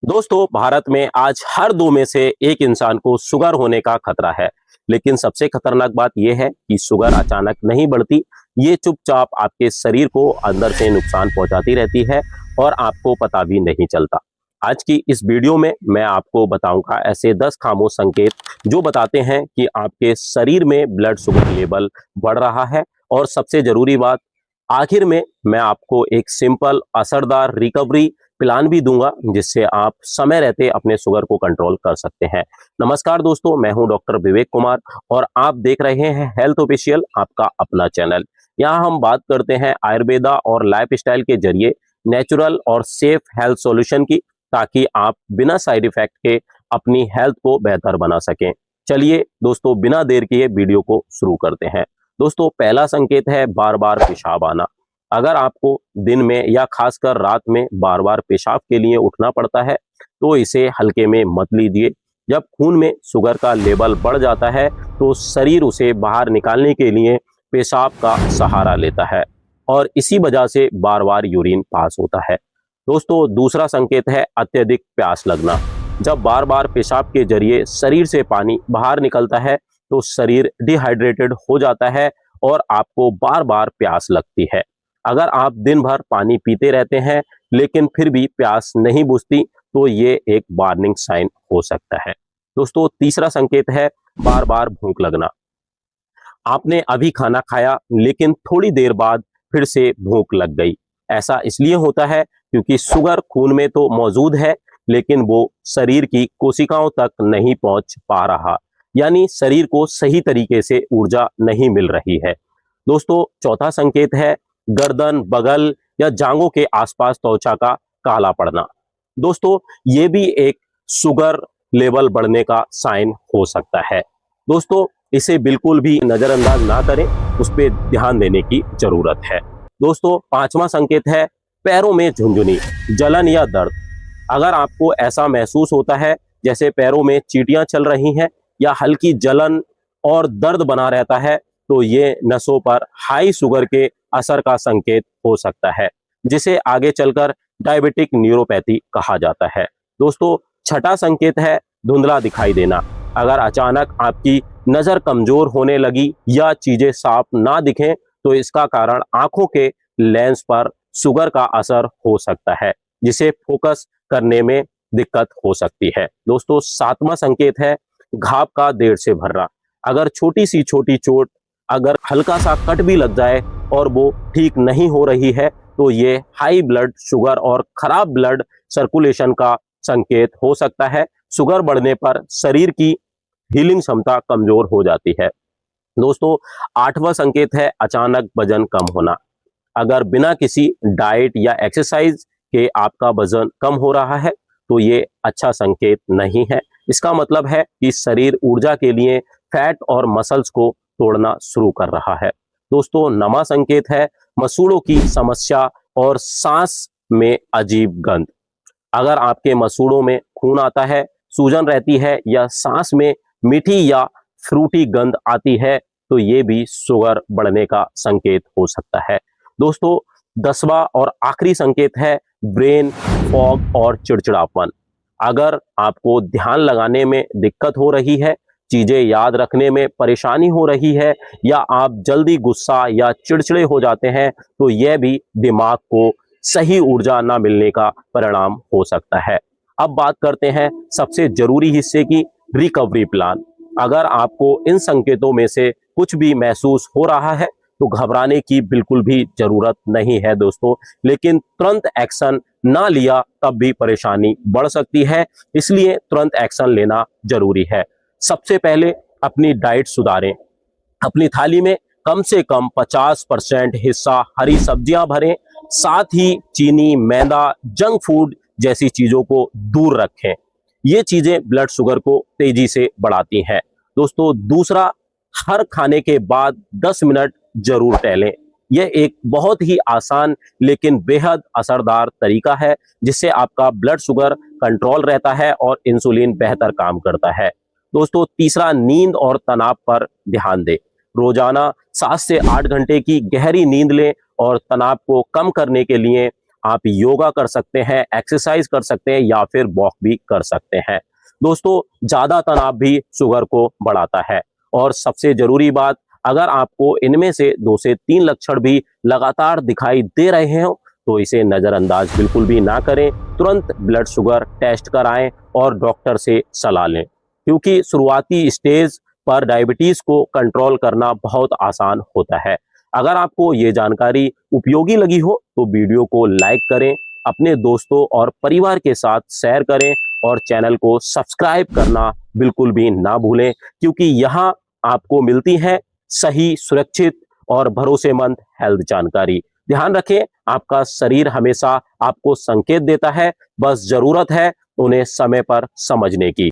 दोस्तों, भारत में आज हर दो में से एक इंसान को शुगर होने का खतरा है। लेकिन सबसे खतरनाक बात यह है कि शुगर अचानक नहीं बढ़ती। ये चुपचाप आपके शरीर को अंदर से नुकसान पहुंचाती रहती है और आपको पता भी नहीं चलता। आज की इस वीडियो में मैं आपको बताऊंगा ऐसे 10 खामोश संकेत जो बताते हैं कि आपके शरीर में ब्लड शुगर लेवल बढ़ रहा है। और सबसे जरूरी बात, आखिर में मैं आपको एक सिंपल असरदार रिकवरी प्लान भी दूंगा जिससे आप समय रहते अपने शुगर को कंट्रोल कर सकते हैं। नमस्कार दोस्तों, मैं हूं डॉक्टर विवेक कुमार और आप देख रहे हैं हेल्थ ऑफिशियल, आपका अपना चैनल। यहां हम बात करते हैं आयुर्वेदा और लाइफस्टाइल के जरिए नेचुरल और सेफ हेल्थ सॉल्यूशन की, ताकि आप बिना साइड इफेक्ट के अपनी हेल्थ को बेहतर बना सकें। चलिए दोस्तों, बिना देर किए वीडियो को शुरू करते हैं। दोस्तों, पहला संकेत है बार बार पेशाब आना। अगर आपको दिन में या खासकर रात में बार बार पेशाब के लिए उठना पड़ता है तो इसे हल्के में मत लीजिए। जब खून में शुगर का लेवल बढ़ जाता है तो शरीर उसे बाहर निकालने के लिए पेशाब का सहारा लेता है और इसी वजह से बार बार यूरिन पास होता है। दोस्तों, दूसरा संकेत है अत्यधिक प्यास लगना। जब बार बार पेशाब के जरिए शरीर से पानी बाहर निकलता है तो शरीर डिहाइड्रेटेड हो जाता है और आपको बार बार प्यास लगती है। अगर आप दिन भर पानी पीते रहते हैं लेकिन फिर भी प्यास नहीं बुझती तो ये एक वार्निंग साइन हो सकता है। दोस्तों, तीसरा संकेत है बार बार भूख लगना। आपने अभी खाना खाया लेकिन थोड़ी देर बाद फिर से भूख लग गई। ऐसा इसलिए होता है क्योंकि शुगर खून में तो मौजूद है लेकिन वो शरीर की कोशिकाओं तक नहीं पहुंच पा रहा, यानी शरीर को सही तरीके से ऊर्जा नहीं मिल रही है। दोस्तों, चौथा संकेत है गर्दन, बगल या जांघों के आसपास त्वचा का काला पड़ना। दोस्तों, ये भी एक शुगर लेवल बढ़ने का साइन हो सकता है। दोस्तों, इसे बिल्कुल भी नजरअंदाज ना करें, उस पर ध्यान देने की जरूरत है। दोस्तों, पांचवा संकेत है पैरों में झुंझुनी, जलन या दर्द। अगर आपको ऐसा महसूस होता है जैसे पैरों में चींटियां चल रही हैं या हल्की जलन और दर्द बना रहता है तो ये नसों पर हाई शुगर के असर का संकेत हो सकता है, जिसे आगे चलकर डायबिटिक न्यूरोपैथी कहा जाता है। दोस्तों, छठा संकेत है धुंधला दिखाई देना। अगर अचानक आपकी नजर कमजोर होने लगी या चीजें साफ ना दिखें तो इसका कारण आंखों के लेंस पर शुगर का असर हो सकता है, जिसे फोकस करने में दिक्कत हो सकती है। दोस्तों, सातवां संकेत है घाव का देर से भरना। अगर छोटी सी छोटी चोट, अगर हल्का सा कट भी लग जाए और वो ठीक नहीं हो रही है तो ये हाई ब्लड शुगर और खराब ब्लड सर्कुलेशन का संकेत हो सकता है। शुगर बढ़ने पर शरीर की हीलिंग क्षमता कमजोर हो जाती है। दोस्तों, आठवां संकेत है अचानक वजन कम होना। अगर बिना किसी डाइट या एक्सरसाइज के आपका वजन कम हो रहा है तो ये अच्छा संकेत नहीं है। इसका मतलब है कि शरीर ऊर्जा के लिए फैट और मसल्स को तोड़ना शुरू कर रहा है। दोस्तों, नवा संकेत है मसूड़ों की समस्या और सांस में अजीब गंध। अगर आपके मसूड़ों में खून आता है, सूजन रहती है या सांस में मीठी या फ्रूटी गंध आती है तो ये भी शुगर बढ़ने का संकेत हो सकता है। दोस्तों, 10वां और आखिरी संकेत है ब्रेन फॉग और चिड़चिड़ापन। अगर आपको ध्यान लगाने में दिक्कत हो रही है, चीजें याद रखने में परेशानी हो रही है या आप जल्दी गुस्सा या चिड़चिड़े हो जाते हैं तो यह भी दिमाग को सही ऊर्जा ना मिलने का परिणाम हो सकता है। अब बात करते हैं सबसे जरूरी हिस्से की, रिकवरी प्लान। अगर आपको इन संकेतों में से कुछ भी महसूस हो रहा है तो घबराने की बिल्कुल भी जरूरत नहीं है दोस्तों, लेकिन तुरंत एक्शन ना लिया तब भी परेशानी बढ़ सकती है, इसलिए तुरंत एक्शन लेना जरूरी है। सबसे पहले अपनी डाइट सुधारें। अपनी थाली में कम से कम 50% हिस्सा हरी सब्जियां भरें। साथ ही चीनी, मैदा, जंक फूड जैसी चीजों को दूर रखें। ये चीजें ब्लड शुगर को तेजी से बढ़ाती हैं। दोस्तों, दूसरा, हर खाने के बाद 10 मिनट जरूर टहलें। यह एक बहुत ही आसान लेकिन बेहद असरदार तरीका है जिससे आपका ब्लड शुगर कंट्रोल रहता है और इंसुलिन बेहतर काम करता है। दोस्तों, तीसरा, नींद और तनाव पर ध्यान दें। रोजाना 7 से 8 घंटे की गहरी नींद लें और तनाव को कम करने के लिए आप योगा कर सकते हैं, एक्सरसाइज कर सकते हैं या फिर वॉक भी कर सकते हैं। दोस्तों, ज्यादा तनाव भी शुगर को बढ़ाता है। और सबसे जरूरी बात, अगर आपको इनमें से 2 से 3 लक्षण भी लगातार दिखाई दे रहे हो तो इसे नजरअंदाज बिल्कुल भी ना करें। तुरंत ब्लड शुगर टेस्ट कराएं और डॉक्टर से सलाह लें, क्योंकि शुरुआती स्टेज पर डायबिटीज को कंट्रोल करना बहुत आसान होता है। अगर आपको ये जानकारी उपयोगी लगी हो तो वीडियो को लाइक करें, अपने दोस्तों और परिवार के साथ शेयर करें और चैनल को सब्सक्राइब करना बिल्कुल भी ना भूलें, क्योंकि यहाँ आपको मिलती है सही, सुरक्षित और भरोसेमंद हेल्थ जानकारी। ध्यान रखें, आपका शरीर हमेशा आपको संकेत देता है, बस जरूरत है उन्हें समय पर समझने की।